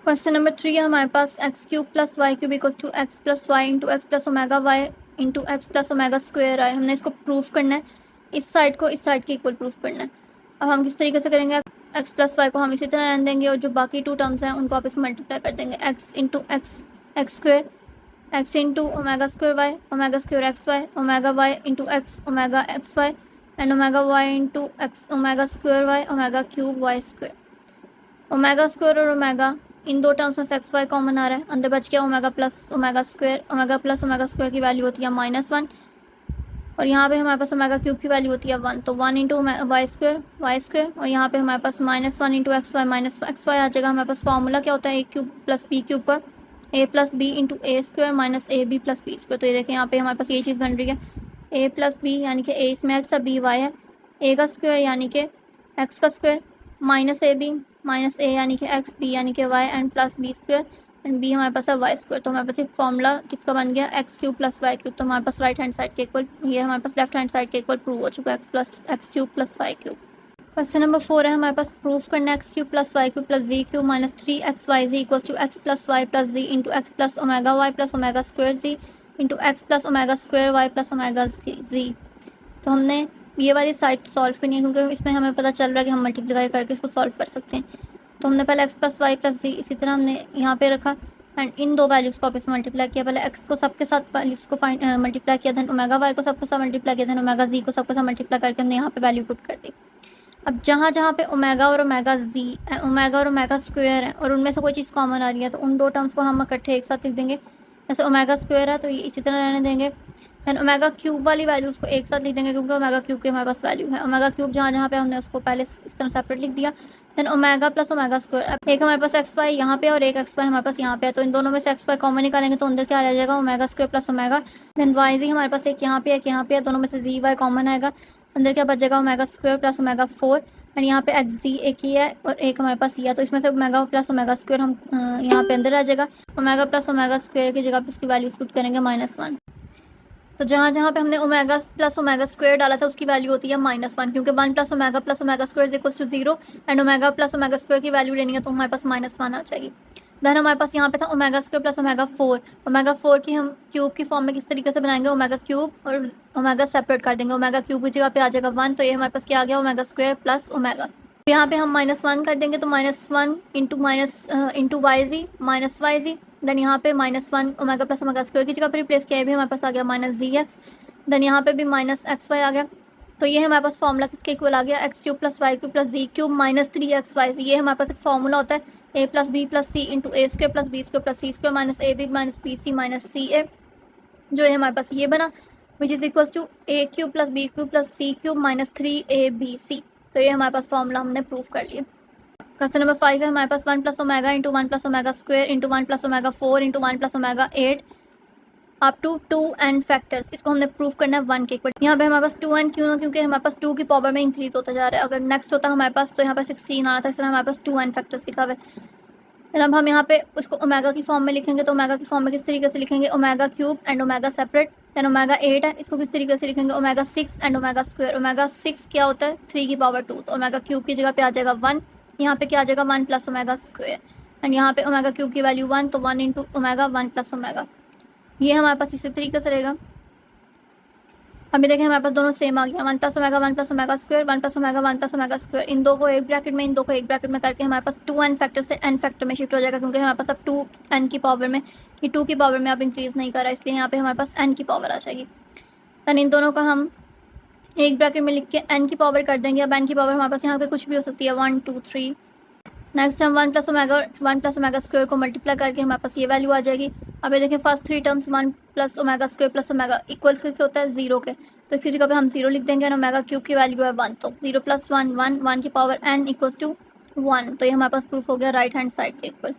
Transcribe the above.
Question number 3 है हमारे पास X cube plus Y cube equals to x plus Y into x plus omega Y into x plus omega square है। हमने इसको proof करना है, इस साइड को इस साइड के इक्वल प्रूफ करना है। अब हम किस तरीके से करेंगे, एक्स प्लस वाई को हम इसी तरह रहने देंगे और जो बाकी टू टर्म्स हैं उनको आप इसको मल्टीप्लाई कर देंगे। X into x x square, x into omega square x y, omega Y into x omega x y and omega Y into x omega square y omega cube y square. Omega square और omega इन दो terms में से x Y common आ रहा है, अंदर बच गया omega plus omega square. Omega plus omega square की वैल्यू होती है -1 और यहाँ पे हमारे पास ओमेगा क्यूब की वैल्यू होती है 1, तो 1 इंटू वाई स्क्वायर और यहाँ पे हमारे पास -1 into X Y minus X Y आ जाएगा। हमारे पास फॉर्मूला क्या होता है A cube plus B cube का, A plus B into A square minus A B plus B square. तो ये देखें यहाँ पे हमारे पास ये चीज़ बन रही है, ए प्लस बी यानी कि ए इसमें एक्स है बी वाई है, ए का स्क्वायर यानी कि एक्स का square minus A B minus A यानी कि एक्स बी यानी कि Y and plus B square and B हमारे पास है वाई स्क्वायर। तो हमारे पास एक फॉर्मूला किसका बन गया, x cube plus Y cube. तो हमारे पास राइट हैंड साइड के इक्वल, ये हमारे पास लेफ्ट हैंड साइड के इक्वल प्रूव हो चुका है, x cube plus Y cube. Question number 4 है हमारे पास, प्रूफ करना है x cube plus Y cube plus ji cube minus 3 x y z equals to x plus y plus z into x plus omega y plus omega square Z into x plus omega square Y plus omega Z. तो हमने ये वाली side solve करनी है क्योंकि इसमें हमें पता चल रहा है कि हम मल्टीप्लाई करके इसको सॉल्व कर सकते हैं। तो हमने पहले एक्स प्लस वाई प्लस जी इसी तरह हमने यहाँ पे रखा एंड इन दो वैल्यूज़ को आपस में मल्टीप्लाई किया। पहले एक्स को सबके साथ वैल्यूज़ को मल्टीप्लाई किया, देन ओमेगा वाई को सबके साथ मल्टीप्लाई किया, देन ओमेगा जी को सबके साथ मल्टीप्लाई करके हमने यहाँ पे वैल्यू पुट कर दी। अब जहाँ जहाँ पे ओमेगा और ओमेगा जी, ओमेगा और ओमेगा स्क्वायर है और उनमें से कोई चीज़ कॉमन आ रही है तो उन दो टर्म्स को हम इकट्ठे एक साथ लिख देंगे। जैसे ओमेगा स्क्वायर है तो ये इसी तरह रहने देंगे, देन ओमेगा क्यूब वाली वैल्यूज़ को एक साथ लिख देंगे क्योंकि ओमेगा क्यूब की हमारे पास वैल्यू है। ओमेगा क्यूब जहाँ जहाँ पे हमने उसको पहले इस तरह सेपरेट लिख दिया। Then omega plus omega square, अब एक हमारे पास एक्स वाई यहाँ पे और एक एक्स वाई हमारे पास यहाँ पे है, तो इन दोनों में से एक्स वाई कॉमन निकालेंगे तो अंदर क्या रह जाएगा, omega square plus omega. Then Y Z हमारे पास एक यहाँ पे एक यहाँ पे है, दोनों में से जी वाई कॉमन आएगा, अंदर क्या बच जाएगा, omega square plus omega 4 and यहाँ पे एक्स जी एक ही है और एक हमारे पास ये है, तो इसमें से ओमेगा प्लस ओमेगा स्क्वायर हम यहाँ पे अंदर आ जाएगा। ओमेगा प्लस ओमेगा स्क्वायर की जगह पे उसकी वैल्यूज पुट करेंगे -1। तो जहाँ जहाँ पे हमने ओमेगा प्लस ओमेगा स्क्वायर डाला था उसकी वैल्यू होती है -1 क्योंकि 1 plus omega square equals to 0 and omega plus omega square की वैल्यू लेनी है तो हमारे पास -1 आ जाएगी। देन हमारे पास यहाँ पे था omega square plus omega 4, omega 4 की हम क्यूब की फॉर्म में किस तरीके से बनाएंगे, ओमेगा क्यूब और ओमेगा सेपरेट कर देंगे, ओमेगा क्यूब की जगह पे आ जाएगा 1, तो ये हमारे पास क्या आ गया, ओमेगा स्क्वायर प्लस ओमेगा। यहाँ पे हम -1 कर देंगे तो -1 इंटू वाई जी माइनस वाई जी, देन यहाँ पे -1 ओमेगा प्लस ओमेगा स्क्वायर की जगह पर रिप्लेस किया, भी हमारे पास आ गया -gx, देन यहाँ पे भी -xy आ गया। तो ये हमारे पास फॉर्मूला किसके इक्वल आ गया, x cube plus Y cube plus जी क्यूब -3xy। ये हमारे पास एक फॉर्मूला होता है A plus B plus C into A square plus B square plus C square minus A B minus B C minus C A, जो है हमारे पास ये बना which is equal to A cube plus B cube plus C cube -3abc। तो ये हमारे पास फॉर्मूला हमने प्रूव कर लिया। क्वेश्चन नंबर 5 है हमारे पास 1 plus omega into 1 plus omega square into 1 plus omega 4 into 1 plus omega 8 up to 2 n factors. इसको हमने प्रूव करना है 1 के इक्वल। यहाँ पे हमारे पास 2n क्यों ना, क्योंकि हमारे पास 2 की पावर में इंक्रीज होता जा रहा है। अगर नेक्स्ट होता हमारे पास तो यहाँ पर 16 आना था, इसलिए हमारे पास 2n फैक्टर्स लिखा हुआ है। फिर अब हम यहाँ पे उसको ओमेगा की फॉर्म में लिखेंगे तो ओमेगा की फॉर्म में किस तरीके से लिखेंगे, omega cube and omega separate, then omega 8 है इसको किस तरीके से लिखेंगे, omega 6 and omega square. Omega 6 क्या होता है 3 की पावर 2, तो ओमेगा क्यूब की जगह पे आ जाएगा 1, यहाँ पे क्या आ जाएगा 1 प्लस ओमेगा स्क्वायर एंड यहाँ पे ओमेगा क्यूब की वैल्यू 1, तो 1 इंटू ओमेगा 1 प्लस ओमेगा। ये हमारे पास इसी तरीके से रहेगा। अभी देखें हमारे पास दोनों सेम आ गया, 1 plus omega square 1 plus omega 1 plus omega square. इन दो को एक ब्रैकेट में इन दो को एक ब्रैकेट में करके हमारे पास 2n फैक्टर से n फैक्टर में शिफ्ट हो जाएगा क्योंकि हमारे पास अब 2n की पावर में, ये 2 की पावर में अब इंक्रीज़ नहीं कर रहा, इसलिए यहाँ पे हमारे पास n की पावर आ जाएगी। दैन इन दोनों का हम एक ब्रैकेट में लिख के n की पावर कर देंगे। अब n की पावर हमारे पास यहाँ पे कुछ भी हो सकती है 1 2 3। नेक्स्ट हम 1 प्लस ओमेगा स्क्वायर को मल्टीप्लाई करके हमारे पास ये वैल्यू आ जाएगी। अब ये देखें first 3 terms 1 plus omega square plus omega equal से होता है 0 के, तो इसकी जगह पे हम 0 लिख देंगे। ओमेगा क्यूब की वैल्यू है 1, तो 0 प्लस 1 1 1 की पावर n इक्वल्स टू 1। तो ये हमारे पास प्रूफ हो गया राइट हैंड साइड के इक्वल।